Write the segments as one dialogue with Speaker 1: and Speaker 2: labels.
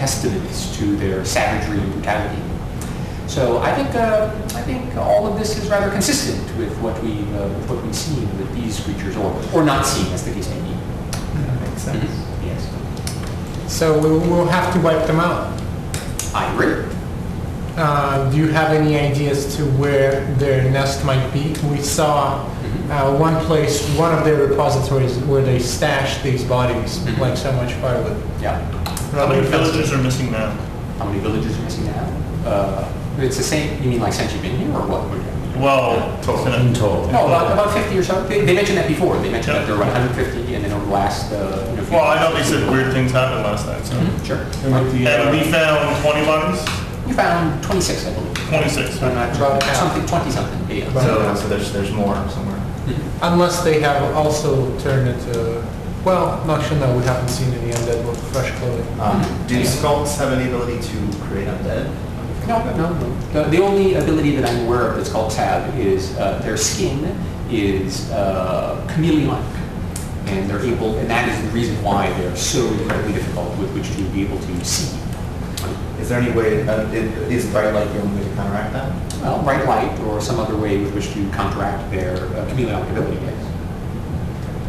Speaker 1: testaments to their savagery and brutality. So I think all of this is rather consistent with what we've seen with these creatures, or not seen, as the case may be.
Speaker 2: That makes sense.
Speaker 1: Mm-hmm. Yes.
Speaker 3: So we'll have to wipe them out.
Speaker 1: I agree.
Speaker 3: Do you have any ideas to where their nest might be? We saw one place, one of their repositories where they stashed these bodies, like so much firewood.
Speaker 1: Yeah.
Speaker 4: How many villages are missing now?
Speaker 1: How many villages are missing now? It's the same. You mean like since you've been here, or what?
Speaker 4: Well, total.
Speaker 1: No, about 50 or so. They mentioned that before. They mentioned that there were 150, and then over the last.
Speaker 4: Well, I know they said weird things happened last night. So.
Speaker 1: Sure.
Speaker 4: And we found 20 bodies.
Speaker 1: You found 26, I believe.
Speaker 4: 26.
Speaker 1: I'm not sure. Something, 20-something. Yeah.
Speaker 2: So there's more somewhere.
Speaker 3: Unless they have also turned into, well, actually no, we haven't seen any undead with fresh clothing.
Speaker 2: Do skulks have any ability to create undead?
Speaker 1: No. The only ability that I'm aware of that skulks have is their skin is chameleon-like, and they're able, and that is the reason why they're so incredibly difficult with which to be able to see.
Speaker 2: Is there any way, is bright light the only way to counteract that?
Speaker 1: Well, bright light or some other way with which to counteract their chameleon ability, yes.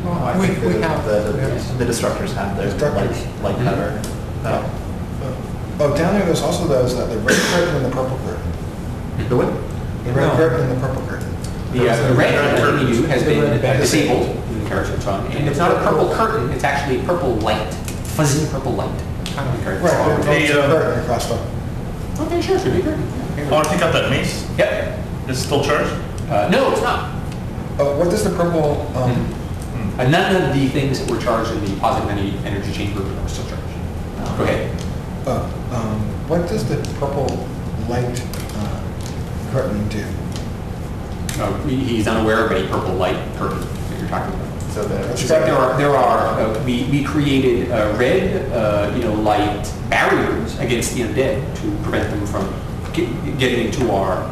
Speaker 2: Well, I
Speaker 3: We-
Speaker 2: think
Speaker 3: we
Speaker 2: the,
Speaker 3: have-
Speaker 2: the,
Speaker 3: yes.
Speaker 2: the destructors have their light cover.
Speaker 5: Oh, down there, there's also those, the red curtain and the purple curtain.
Speaker 1: The what?
Speaker 5: The red curtain and the purple curtain.
Speaker 1: The red curtain you has been
Speaker 3: red
Speaker 1: disabled in the character it's on, and it's not a purple curtain, it's actually purple light, fuzzy purple light.
Speaker 5: Right, there's a curtain across the...
Speaker 1: Okay, sure, should be a curtain.
Speaker 4: Oh, I think I got that mace.
Speaker 1: Yep.
Speaker 4: It's still charged?
Speaker 1: No, it's not.
Speaker 5: What does the purple...
Speaker 1: None of the things that were charged in the positive energy chamber are still charged. Go ahead.
Speaker 5: what does the purple light curtain do?
Speaker 1: He's unaware of any purple light curtain that you're talking about.
Speaker 2: So
Speaker 1: It's like we created red, light barriers against the undead to prevent them from getting into our,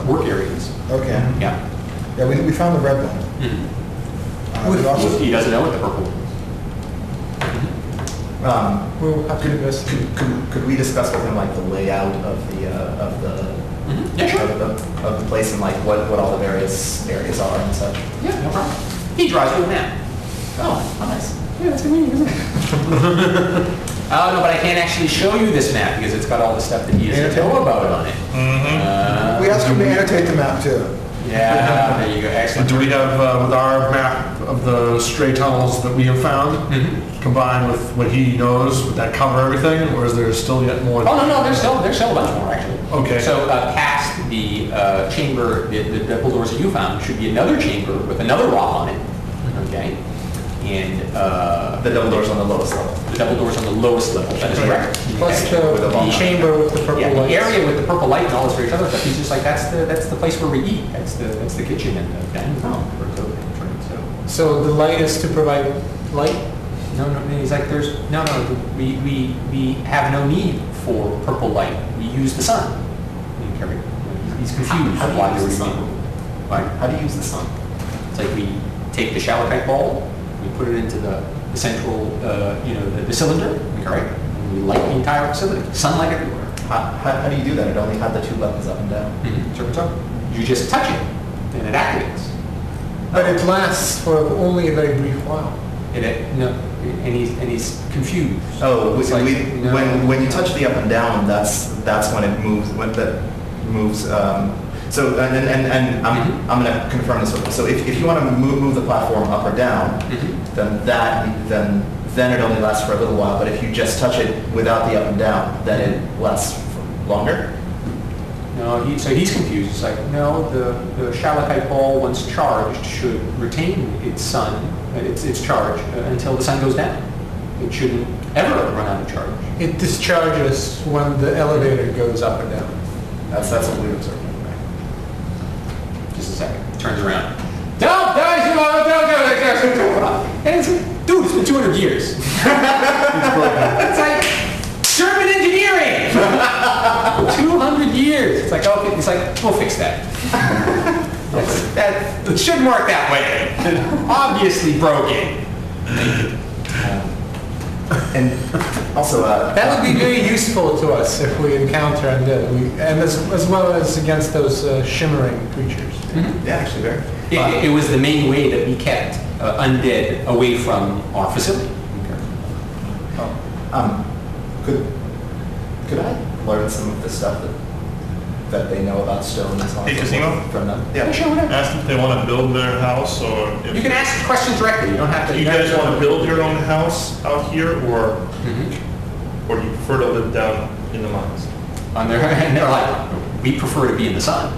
Speaker 1: work areas.
Speaker 5: Okay.
Speaker 1: Yeah.
Speaker 5: Yeah, we found the red one.
Speaker 1: Mm-hmm.
Speaker 5: We also,
Speaker 1: He doesn't know what the purple is.
Speaker 3: We'll have to investigate.
Speaker 2: could we discuss with him like the layout of the
Speaker 1: Yeah, sure.
Speaker 2: of the place and like what all the various areas are and such?
Speaker 1: Yeah, no problem. He draws you a map.
Speaker 2: Oh, nice.
Speaker 1: Yeah, that's convenient, isn't it? Oh, no, but I can't actually show you this map because it's got all the stuff that he has to know about on it.
Speaker 4: Mm-hmm.
Speaker 5: we asked him to annotate the map too.
Speaker 1: Yeah, there you go. Excellent.
Speaker 6: Do we have, with our map of the stray tunnels that we have found, combined with what he knows, would that cover everything, or is there still yet more?
Speaker 1: Oh, no, there's still a bunch more, actually.
Speaker 6: Okay.
Speaker 1: So past the chamber, the double doors that you found, should be another chamber with another rock on it. Okay. And
Speaker 2: The double doors on the lowest level.
Speaker 1: the double doors on the lowest level. That is correct.
Speaker 3: Plus
Speaker 1: Okay.
Speaker 3: the chamber with the purple
Speaker 1: Yeah, the
Speaker 3: lights.
Speaker 1: area with the purple light and all this various other stuff. He's just like, that's the place where we eat. That's the kitchen and the dining room.
Speaker 3: So the light is to provide light?
Speaker 1: No, he's like, we have no need for purple light. We use the sun. He's confused
Speaker 2: How do you
Speaker 1: why
Speaker 2: use
Speaker 1: there
Speaker 2: the
Speaker 1: would
Speaker 2: sun?
Speaker 1: be. Right?
Speaker 2: How do you use the sun?
Speaker 1: It's like we take the shalachite ball, we put it into the central, the cylinder, okay, and we light the entire facility. Sunlight everywhere.
Speaker 2: How do you do that? It only had the two buttons up and down.
Speaker 1: So you just touch it, and it activates.
Speaker 3: But it lasts for only a very brief while.
Speaker 1: And he's confused.
Speaker 2: Oh,
Speaker 1: It's like, no.
Speaker 2: when you touch the up and down, that's when it moves. When that moves. So and I'm going to confirm this. So if you want to move the platform up or down, then it only lasts for a little while. But if you just touch it without the up and down, then it lasts for longer.
Speaker 1: No, so he's confused. It's like, no, the shalachite ball, once charged, should retain its charge until the sun goes down. It shouldn't ever run out of charge.
Speaker 3: It discharges when the elevator goes up and down.
Speaker 2: That's what we observed.
Speaker 1: Just a second. Turns around. Don't! And it's like, dude, it's been 200 years. It's like German engineering. 200 years. It's like, okay. It's like, we'll fix that. It shouldn't work that way. Obviously broken.
Speaker 2: And also,
Speaker 3: That would be very useful to us if we encounter undead, and as well as against those shimmering creatures.
Speaker 2: yeah, actually very.
Speaker 1: It was the main way that we kept undead away from our facility.
Speaker 2: Could I learn some of the stuff that they know about stone and so on?
Speaker 4: Hey,
Speaker 2: and so
Speaker 4: Cosimo?
Speaker 2: forth from them?
Speaker 1: Yeah,
Speaker 2: Yeah.
Speaker 1: sure, whatever.
Speaker 4: Ask them if they want to build their house, or if...
Speaker 1: You can ask questions directly. You don't have to.
Speaker 4: Do you guys want to build your own house out here, or
Speaker 1: Mhm.
Speaker 4: or do you prefer to live down in the mines?
Speaker 1: And they're like, we prefer to be in the sun.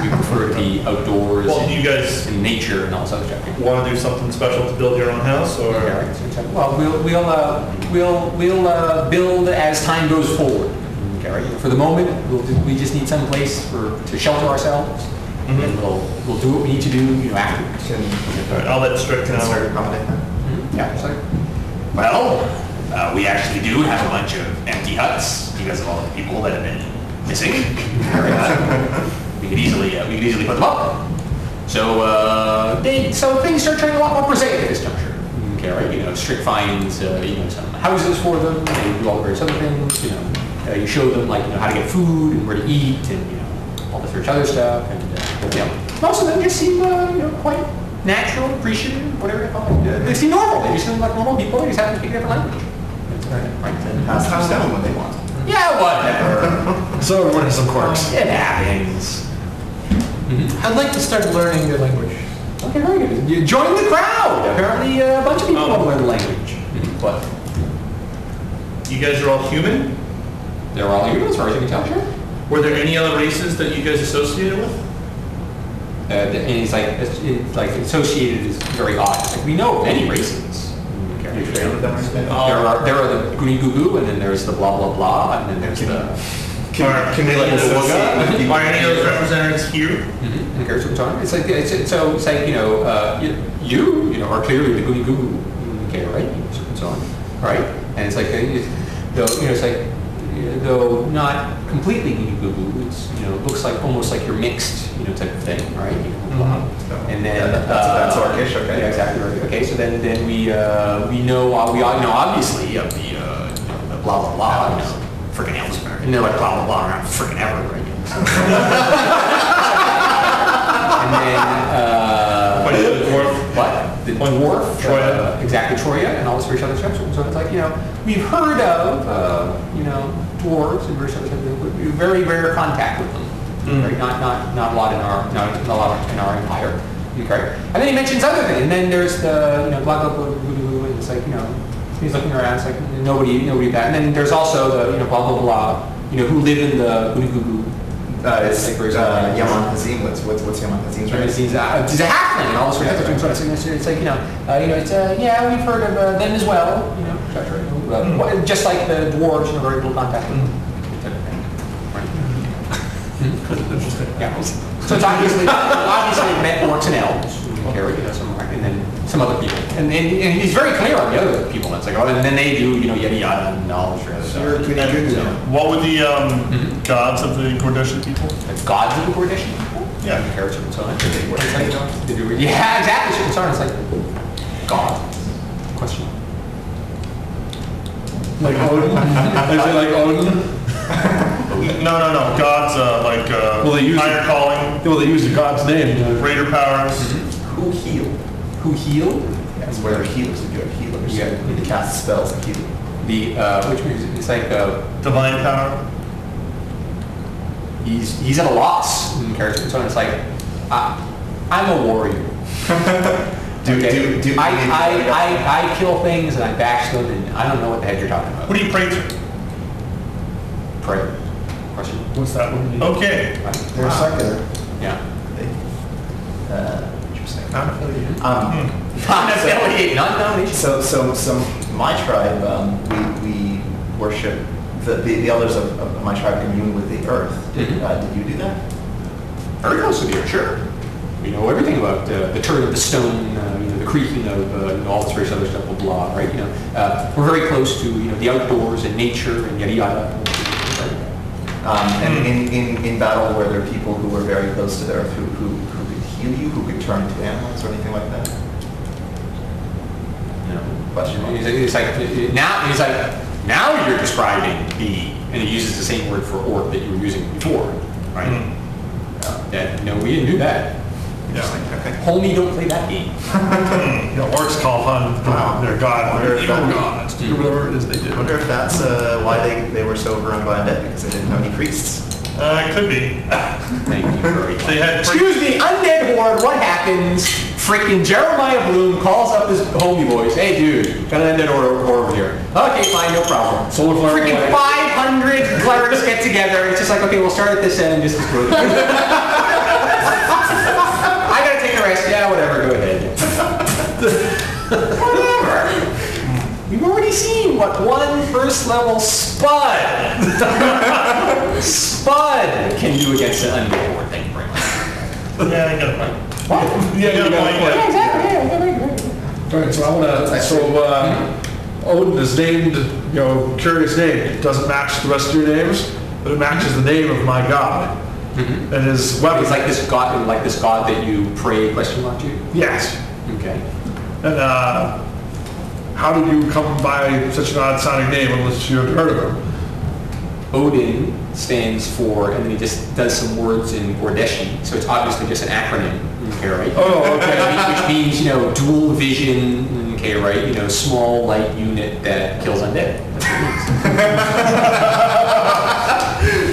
Speaker 1: We prefer to be outdoors
Speaker 4: Well, do you guys
Speaker 1: in nature and all this other stuff.
Speaker 4: want to do something special to build your own house, or...
Speaker 1: Yeah, right. So, well, we'll build as time goes forward. Okay, right? For the moment, we just need some place to shelter ourselves,
Speaker 4: Mhm.
Speaker 1: and we'll do what we need to do, afterwards.
Speaker 4: All right, I'll let Strick
Speaker 2: Can I start
Speaker 4: know.
Speaker 2: accommodate that?
Speaker 1: Yeah, it's like, well, we actually do have a bunch of empty huts because of all the people that have been missing. we could easily put them up. So things start turning a lot more prosaic at this juncture. Okay, right? Strict finds some houses for them. They do all the various other things. You show them how to get food and where to eat and all this other stuff. And most of them just seem quite natural, appreciative, whatever you call it. They seem normal. They just seem like normal people. They just happen to speak a different language. Right?
Speaker 2: And pass through stone when they want.
Speaker 1: Yeah, whatever.
Speaker 6: So everyone has some quirks.
Speaker 1: It happens.
Speaker 3: I'd like to start learning your language.
Speaker 1: Okay, very good. You join the crowd. Apparently, a bunch of people want to learn the language. But
Speaker 4: You guys are all human?
Speaker 1: they're all human, as far as you can tell, sure.
Speaker 4: Were there any other races that you guys associated with?
Speaker 1: And it's like associated is very odd. Like, we know of many races.
Speaker 2: You familiar with them or anything?
Speaker 1: There are the Goonie Goo Goo, and then there's the blah blah blah, and then there's the.
Speaker 2: Can we like associate with people?
Speaker 4: Are any of those representatives here?
Speaker 1: Okay, so it's on. It's like you are clearly the Goonie Goo Goo. Okay, right? So on, right? And it's like though not completely Goonie Goo Goo. It's looks like almost like you're mixed, type of thing, right? And then
Speaker 2: Yeah, that's Orcish, okay.
Speaker 1: Yeah, exactly right. Okay, so then we know obviously of the blah blah blah, freaking elves, and they're like blah blah blah around freaking ever, right? And then
Speaker 4: What is the dwarf?
Speaker 1: what the dwarf,
Speaker 4: Troya.
Speaker 1: exactly Troya, and all this various other stuff. So it's like we've heard of dwarves and various other stuff. We have very rare contact with them. Right? Not a lot in our empire. Okay. And then he mentions other things. And then there's the blah blah blah blah blah, and it's like he's looking around. It's like nobody that. And then there's also the blah blah blah. Who live in the Goo Goo Goo.
Speaker 2: It's Yaman Hazim. What's Yaman Hazim's race?
Speaker 1: He's a halfling and all this sort of thing. So it's like yeah, we've heard of them as well. Just like the dwarves, very little contact with them. Yeah. So it's obviously met Orcs and Elves, and then some other people, and he's very clear on the other people. It's like, and then they do, yada yada, and all this other stuff.
Speaker 5: You're a Goonie Goo Goo.
Speaker 4: What were the gods of the Gordeshi people?
Speaker 1: The gods of the Gordeshi people.
Speaker 4: Yeah.
Speaker 1: The characters and so on. Yeah, exactly. So it's on. It's like God. Question.
Speaker 6: Like Odin? Is it like Odin?
Speaker 4: No. Gods higher calling,
Speaker 6: Well, they use the god's name.
Speaker 4: greater powers.
Speaker 2: Who heal?
Speaker 1: Who healed?
Speaker 2: Yes, where they're healers, if you're healers.
Speaker 1: Yeah.
Speaker 2: You can cast spells and heal.
Speaker 1: Which means it's like
Speaker 4: Divine power.
Speaker 1: he's at a loss in character. So it's like I'm a warrior. I kill things and I bash them and I don't know what the heck you're talking about.
Speaker 4: What do you pray to?
Speaker 1: Pray. Question.
Speaker 6: What's that one?
Speaker 4: Okay.
Speaker 5: They're secular.
Speaker 1: Yeah.
Speaker 2: Interesting.
Speaker 1: Non-affiliate, non-nomination.
Speaker 2: So my tribe, we worship the elders of my tribe commune with the earth. Did you do that?
Speaker 1: Very close to the earth, sure. We know everything about the turning of the stone, the creaking of all this various other stuff, blah, blah, right? We're very close to the outdoors and nature and yada yada.
Speaker 2: And in battle, were there people who were very close to the earth who could heal you, who could turn into animals or anything like that?
Speaker 1: You know?
Speaker 2: Question mark.
Speaker 1: Now you're describing the, and he uses the same word for orc that you were using before, right? That, no, we didn't do that.
Speaker 2: Interesting, okay.
Speaker 1: Homie, don't play that game.
Speaker 6: You know, orcs call upon their god, their evil gods, to do whatever it is they
Speaker 2: I
Speaker 6: do.
Speaker 2: wonder if that's why they were so overrun by undead, because they didn't have any priests.
Speaker 4: It could be.
Speaker 1: Thank you very much.
Speaker 4: They had
Speaker 1: Excuse me, undead horde, what happens? Freaking Jeremiah Bloom calls up his homie boys. Hey, dude, got an undead horde over here. Okay, fine, no problem.
Speaker 6: Solar flare
Speaker 1: Freaking
Speaker 6: away.
Speaker 1: 500 clerics get together. It's just like, okay, we'll start at this end and just explode. I gotta take a rest. Yeah, whatever, go ahead. Whatever. We've already seen what one first level Spud can do against an undead horde. Thank you very much.
Speaker 4: Yeah, I got a point.
Speaker 1: What?
Speaker 6: Yeah, you got
Speaker 4: point.
Speaker 6: it.
Speaker 1: Exactly. Yeah.
Speaker 6: All right, so I want to, Odin is named, you know, curious name. It doesn't match the rest of your names, but it matches the name of my god. And his weapon.
Speaker 1: It's like this god that you pray question mark to.
Speaker 6: Yes.
Speaker 1: Okay.
Speaker 6: And how did you come by such an odd sounding name unless you had heard of him?
Speaker 1: Odin stands for, and then he just does some words in Gordeshi, so it's obviously just an acronym. Okay, right?
Speaker 6: Oh, okay.
Speaker 1: Which means, you know, dual vision. Okay, right? You know, small light unit that kills undead.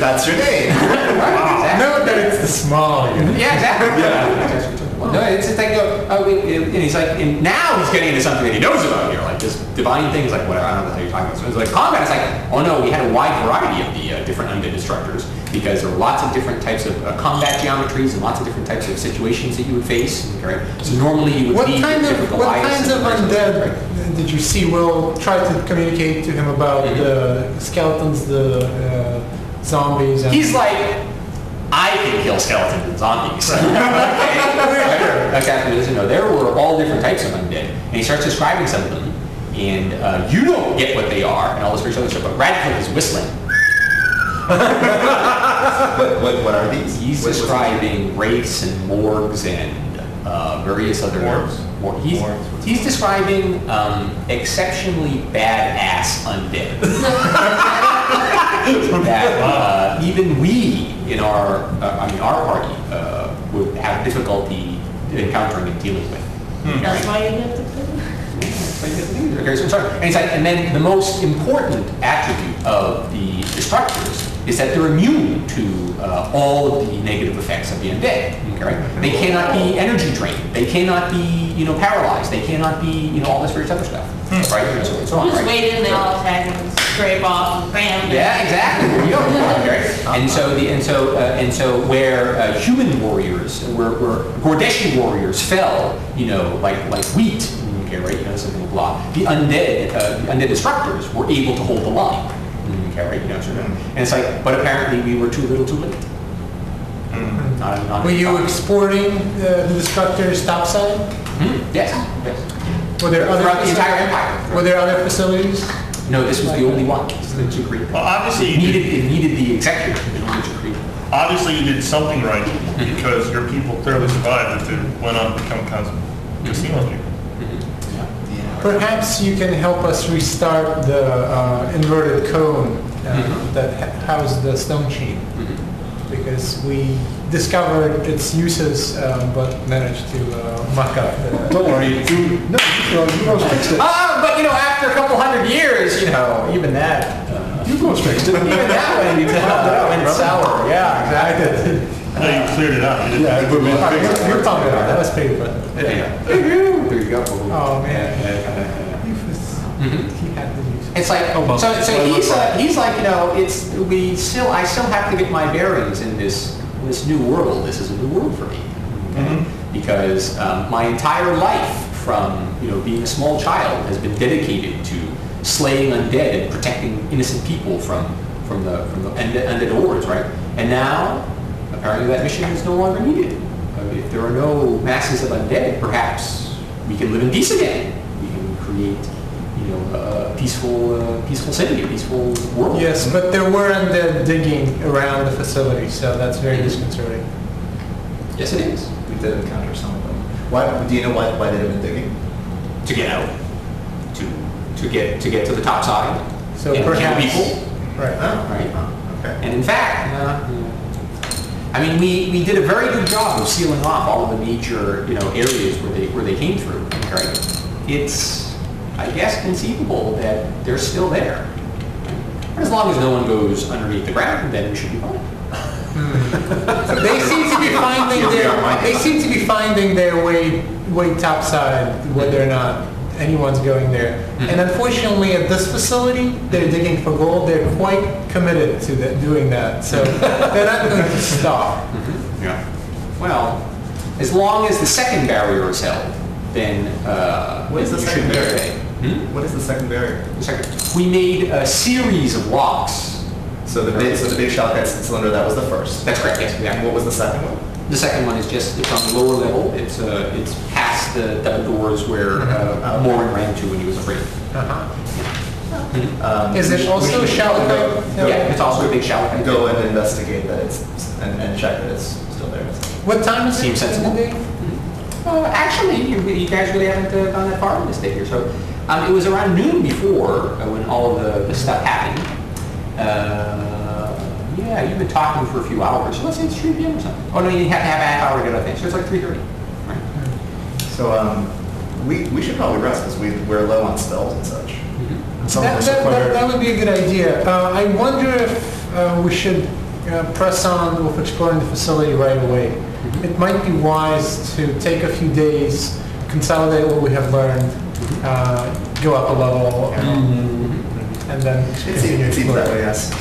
Speaker 2: That's your name.
Speaker 1: Exactly.
Speaker 3: Note that it's the small unit.
Speaker 1: Yeah, exactly. Yeah. No, it's just like, and he's like, and now he's getting into something that he knows about here, like just divine things, like whatever, I don't know how you're talking about. So it's like combat, it's like, oh no, we had a wide variety of the different undead destructors, because there were lots of different types of combat geometries and lots of different types of situations that you would face, right? So normally you would
Speaker 3: What
Speaker 1: be
Speaker 3: kinds
Speaker 1: different
Speaker 3: of
Speaker 1: Goliaths and
Speaker 3: undead did you see? Will try to communicate to him about the skeletons, the zombies. And
Speaker 1: He's like, I can kill skeletons and zombies. Okay, no, there were all different types of undead, and he starts describing some of them, and you don't get what they are, and all this other stuff. But Radcliffe is whistling.
Speaker 2: What are these?
Speaker 1: He's describing wraiths and morgs and various other. He's describing exceptionally badass undead. That even we in our party would have difficulty encountering and dealing with.
Speaker 7: That's why you have to play.
Speaker 1: Okay, so I'm sorry. And he's like, and then the most important attribute of the destructors is that they're immune to all of the negative effects of the undead. Okay, right? They cannot be energy drained. They cannot be, paralyzed. They cannot be, all this various other stuff. Right? And so on,
Speaker 7: Just
Speaker 1: right?
Speaker 7: wait in, they all attack and scrape off and bam.
Speaker 1: Yeah, exactly. There you go. Okay. And so where human warriors, where Gordeshi warriors fell, like wheat. Okay, right. Something blah. The undead destructors were able to hold the line. Okay, right. And it's like, but apparently we were too little, too late. Not
Speaker 3: were you exporting the destructors topside?
Speaker 1: Yes.
Speaker 3: Were there
Speaker 1: Throughout
Speaker 3: other
Speaker 1: the entire empire.
Speaker 3: Were there other facilities?
Speaker 1: No, this was the only one. This is the two creators.
Speaker 4: Well, obviously
Speaker 1: It
Speaker 4: you did,
Speaker 1: needed the executor. It needed two creators.
Speaker 4: obviously you did something right because your people clearly survived if they went on to become Cosimo people.
Speaker 3: Perhaps you can help us restart the inverted cone that housed the stone chain, because we discovered its uses but managed to muck up the...
Speaker 6: Don't worry, you guys fixed it.
Speaker 1: But after a couple hundred years, even that,
Speaker 6: You guys fixed it.
Speaker 1: even that went sour. Yeah, exactly.
Speaker 4: I know you cleared it up. You didn't.
Speaker 6: Yeah, I put me in
Speaker 3: Oh,
Speaker 6: fixed
Speaker 3: you're pumping it up. That was pretty fun.
Speaker 1: Yeah. There you go.
Speaker 3: Oh man, he had the use.
Speaker 1: It's like, he's like, I still have to get my bearings in this new world. This is a new world for me. Because my entire life from, being a small child has been dedicated to slaying undead and protecting innocent people from the undead hordes, right? And now, apparently that mission is no longer needed. If there are no masses of undead, perhaps we can live in peace again. We can create, a peaceful city, a peaceful world.
Speaker 3: Yes, but there were undead digging around the facility, so that's very disconcerting.
Speaker 1: Yes, it is.
Speaker 2: We did encounter some of them. Why? Do you know why they have been digging?
Speaker 1: To get out. to get to the top side.
Speaker 3: So
Speaker 1: and kill
Speaker 3: perhaps,
Speaker 1: people.
Speaker 3: right.
Speaker 1: Right.
Speaker 2: Okay.
Speaker 1: And in fact, I mean, we did a very good job of sealing off all of the major, areas where they came through. Right? It's, I guess, conceivable that they're still there. But as long as no one goes underneath the ground, then we should be fine.
Speaker 3: They seem to be finding their way topside, whether or not anyone's going there. And unfortunately, at this facility, they're digging for gold. They're quite committed to doing that, so they're not going to stop.
Speaker 1: Yeah. Well, as long as the second barrier is held, then
Speaker 2: What is the
Speaker 1: you
Speaker 2: second
Speaker 1: shouldn't
Speaker 2: barrier?
Speaker 1: stay.
Speaker 2: What is the second barrier?
Speaker 1: The second. We made a series of locks.
Speaker 2: So the big shalachite cylinder, that was the first.
Speaker 1: That's correct. Yes.
Speaker 2: And
Speaker 1: Exactly.
Speaker 2: what was the second one?
Speaker 1: The second one is it's on the lower level. It's past the double doors where Morin ran to when he was afraid.
Speaker 3: Is it also
Speaker 2: we should
Speaker 3: shalachite?
Speaker 1: Yeah, it's also a big shallow.
Speaker 2: Go and investigate that and check that it's still there.
Speaker 3: What time is it?
Speaker 1: Seems sensible.
Speaker 3: in the day?
Speaker 1: Actually, you guys really haven't gone that far in this day here. So it was around noon before when all of the stuff happened. Yeah, you've been talking for a few hours. So let's say it's 3 p.m. or something. Oh no, you have to have a half hour to get out there. So it's like 3:30. Right.
Speaker 2: So we should probably rest because we're low on spells and such.
Speaker 3: That would be a good idea. I wonder if we should press on with exploring the facility right away. It might be wise to take a few days, consolidate what we have learned, go up a level, and then continue
Speaker 2: It seems that
Speaker 3: exploring.
Speaker 2: way, yes.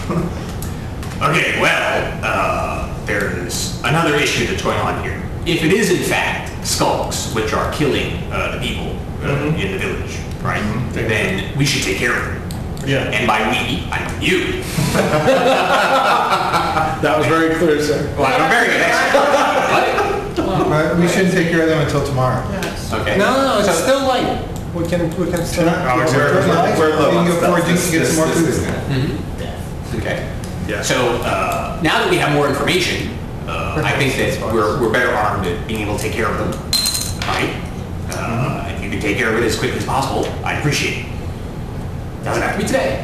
Speaker 1: Okay, well, there's another issue that's going on here. If it is in fact skulks which are killing the people in the village, right? Then we should take care of them.
Speaker 4: Yeah.
Speaker 1: And by we, I mean you.
Speaker 6: That was very clear, sir.
Speaker 1: Well, I'm very good
Speaker 5: We shouldn't take care of them until tomorrow.
Speaker 1: Okay.
Speaker 3: No, it's still light. We can still.
Speaker 2: We're low on
Speaker 5: You can go forward,
Speaker 2: spells.
Speaker 5: you can get some more
Speaker 2: This
Speaker 5: food.
Speaker 2: is gonna-
Speaker 1: Okay.
Speaker 6: Yeah.
Speaker 1: So now that we have more information, I think that we're better armed at being able to take care of them. Right? If you can take care of it as quickly as possible, I'd appreciate it. Doesn't have to be today,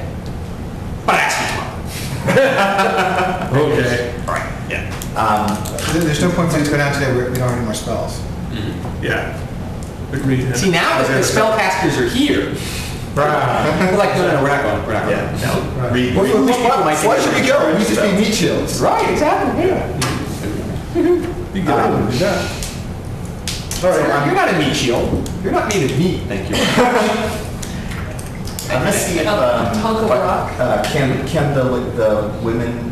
Speaker 1: but ask me tomorrow.
Speaker 6: Okay.
Speaker 1: All right. Yeah.
Speaker 5: There's no point for you to go down today, we don't have any more spells.
Speaker 6: Yeah. Agreed.
Speaker 1: See, now that the spellcasters are here, we're like, no, we're not going. We're not going.
Speaker 2: Yeah, no.
Speaker 1: We wish people might think
Speaker 5: Why should we go? We just be meat shields.
Speaker 1: Right, exactly. Yeah.
Speaker 6: You get it. Yeah.
Speaker 1: All right, you're not a meat shield. You're not made of meat, thank you.
Speaker 2: I'm gonna see if
Speaker 7: Hunk of rock.
Speaker 2: can the women